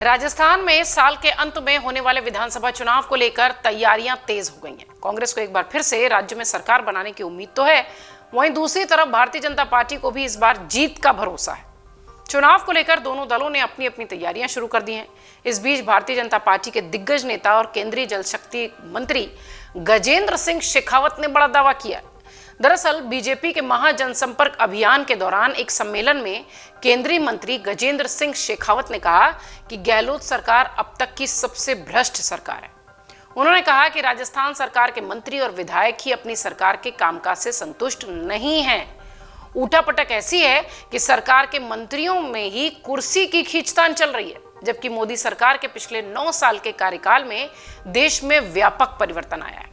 राजस्थान में साल के अंत में होने वाले विधानसभा चुनाव को लेकर तैयारियां तेज हो गई हैं। कांग्रेस को एक बार फिर से राज्य में सरकार बनाने की उम्मीद तो है, वहीं दूसरी तरफ भारतीय जनता पार्टी को भी इस बार जीत का भरोसा है। चुनाव को लेकर दोनों दलों ने अपनी अपनी तैयारियां शुरू कर दी हैं। इस बीच भारतीय जनता पार्टी के दिग्गज नेता और केंद्रीय जल शक्ति मंत्री गजेंद्र सिंह शेखावत ने बड़ा दावा किया। दरअसल बीजेपी के महाजनसंपर्क अभियान के दौरान एक सम्मेलन में केंद्रीय मंत्री गजेंद्र सिंह शेखावत ने कहा कि गहलोत सरकार अब तक की सबसे भ्रष्ट सरकार है। उन्होंने कहा कि राजस्थान सरकार के मंत्री और विधायक ही अपनी सरकार के कामकाज से संतुष्ट नहीं हैं। उठापटक ऐसी है कि सरकार के मंत्रियों में ही कुर्सी की खींचतान चल रही है, जबकि मोदी सरकार के पिछले 9 साल के कार्यकाल में देश में व्यापक परिवर्तन आया है,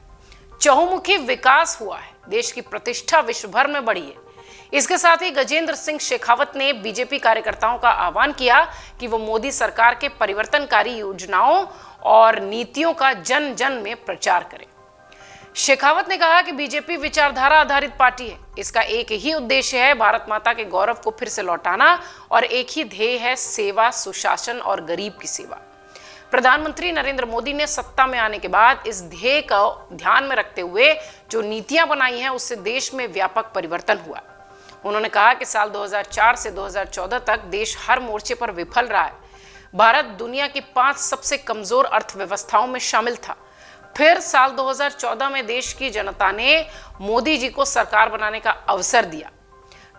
चहुमुखी विकास हुआ है, देश की प्रतिष्ठा विश्व भर में बढ़ी है। इसके साथ ही गजेंद्र सिंह शेखावत ने बीजेपी कार्यकर्ताओं का आह्वान किया कि वो मोदी सरकार के परिवर्तनकारी योजनाओं और नीतियों का जन जन में प्रचार करें। शेखावत ने कहा कि बीजेपी विचारधारा आधारित पार्टी है, इसका एक ही उद्देश्य है भारत माता के गौरव को फिर से लौटाना और एक ही ध्येय है सेवा, सुशासन और गरीब की सेवा। प्रधानमंत्री नरेंद्र मोदी ने सत्ता में आने के बाद इस ध्येय को ध्यान में रखते हुए जो नीतियां बनाई हैं, उससे देश में व्यापक परिवर्तन हुआ। उन्होंने कहा कि साल 2004 से 2014 तक देश हर मोर्चे पर विफल रहा है। भारत दुनिया की 5 सबसे कमजोर अर्थव्यवस्थाओं में शामिल था। फिर साल 2014 में देश की जनता ने मोदी जी को सरकार बनाने का अवसर दिया।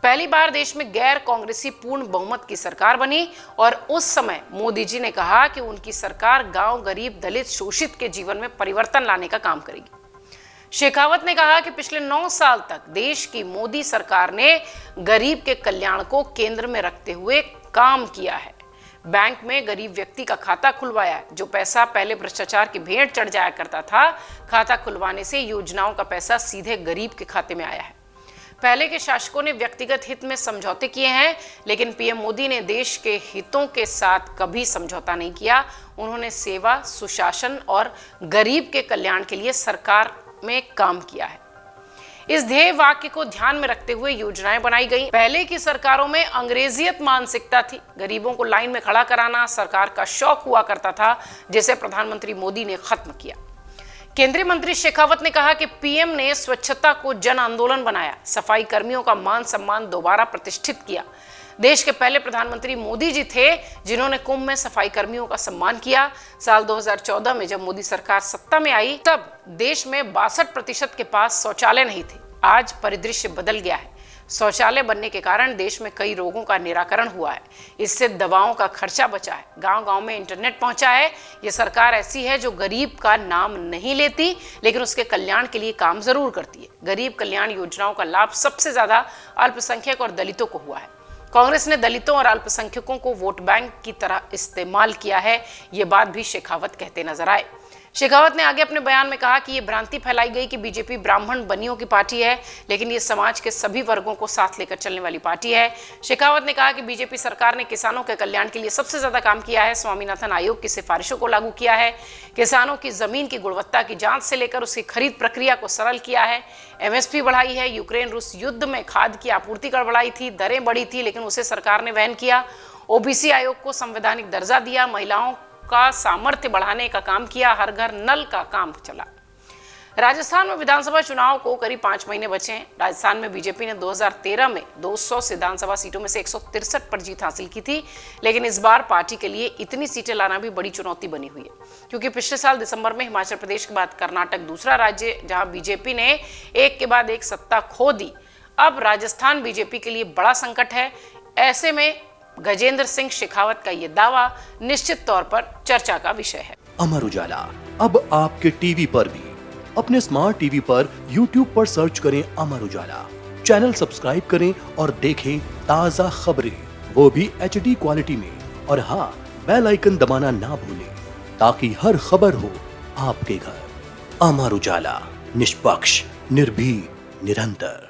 पहली बार देश में गैर कांग्रेसी पूर्ण बहुमत की सरकार बनी और उस समय मोदी जी ने कहा कि उनकी सरकार गांव, गरीब, दलित, शोषित के जीवन में परिवर्तन लाने का काम करेगी। शेखावत ने कहा कि पिछले 9 साल तक देश की मोदी सरकार ने गरीब के कल्याण को केंद्र में रखते हुए काम किया है। बैंक में गरीब व्यक्ति का खाता खुलवाया है। जो पैसा पहले भ्रष्टाचार की भेंट चढ़ जाया करता था, खाता खुलवाने से योजनाओं का पैसा सीधे गरीब के खाते में आया है। पहले के शासकों ने व्यक्तिगत हित में समझौते किए हैं, लेकिन पीएम मोदी ने देश के हितों के साथ कभी समझौता नहीं किया। उन्होंने सेवा, सुशासन और गरीब के कल्याण के लिए सरकार में काम किया है। इस ध्येय वाक्य को ध्यान में रखते हुए योजनाएं बनाई गई। पहले की सरकारों में अंग्रेजियत मानसिकता थी, गरीबों को लाइन में खड़ा कराना सरकार का शौक हुआ करता था, जिसे प्रधानमंत्री मोदी ने खत्म किया। केंद्रीय मंत्री शेखावत ने कहा कि पीएम ने स्वच्छता को जन आंदोलन बनाया, सफाई कर्मियों का मान सम्मान दोबारा प्रतिष्ठित किया। देश के पहले प्रधानमंत्री मोदी जी थे जिन्होंने कुंभ में सफाई कर्मियों का सम्मान किया। साल 2014 में जब मोदी सरकार सत्ता में आई, तब देश में 62% के पास शौचालय नहीं थे। आज परिदृश्य बदल गया है। शौचालय बनने के कारण देश में कई रोगों का निराकरण हुआ है। इससे दवाओं का खर्चा बचा है। गांव-गांव में इंटरनेट पहुंचा है। ये सरकार ऐसी है जो गरीब का नाम नहीं लेती, लेकिन उसके कल्याण के लिए काम जरूर करती है। गरीब कल्याण योजनाओं का लाभ सबसे ज्यादा अल्पसंख्यक और दलितों को हुआ है। कांग्रेस ने दलितों और अल्पसंख्यकों को वोट बैंक की तरह इस्तेमाल किया है, ये बात भी शेखावत कहते नजर आए। शेखावत ने आगे अपने बयान में कहा कि ये भ्रांति फैलाई गई कि बीजेपी ब्राह्मण बनियों की पार्टी है, लेकिन ये समाज के सभी वर्गों को साथ लेकर चलने वाली पार्टी है। शेखावत ने कहा कि बीजेपी सरकार ने किसानों के कल्याण के लिए सबसे ज्यादा काम किया है, स्वामीनाथन आयोग की सिफारिशों को लागू किया है, किसानों की जमीन की गुणवत्ता की जांच से लेकर उसकी खरीद प्रक्रिया को सरल किया है, एमएसपी बढ़ाई है, यूक्रेन रूस युद्ध में खाद की आपूर्ति कर बढ़ाई थी, दरें बढ़ी थी, लेकिन उसे सरकार ने वहन किया, ओबीसी आयोग को संवैधानिक दर्जा दिया, महिलाओं का सामर्थ्य बढ़ाने का काम किया, हर घर नल का काम चला। राजस्थान में विधानसभा चुनाव को करीब 5 महीने बचे हैं। राजस्थान में बीजेपी ने 2013 में 200 विधानसभा सीटों में से 163 पर जीत हासिल की थी, लेकिन इस बार पार्टी के लिए इतनी सीटें लाना भी बड़ी चुनौती बनी हुई है, क्योंकि पिछले साल दिसंबर में हिमाचल प्रदेश के बाद कर्नाटक दूसरा राज्य जहां बीजेपी ने एक के बाद एक सत्ता खो दी। अब राजस्थान बीजेपी के लिए बड़ा संकट है। ऐसे में गजेंद्र सिंह शेखावत का ये दावा निश्चित तौर पर चर्चा का विषय है। अमर उजाला अब आपके टीवी पर भी। अपने स्मार्ट टीवी पर YouTube पर सर्च करें अमर उजाला, चैनल सब्सक्राइब करें और देखें ताज़ा खबरें, वो भी HD क्वालिटी में। और हाँ, बेल आइकन दबाना ना भूलें ताकि हर खबर हो आपके घर। अमर उजाला, निष्पक्ष, निर्भीक, निरंतर।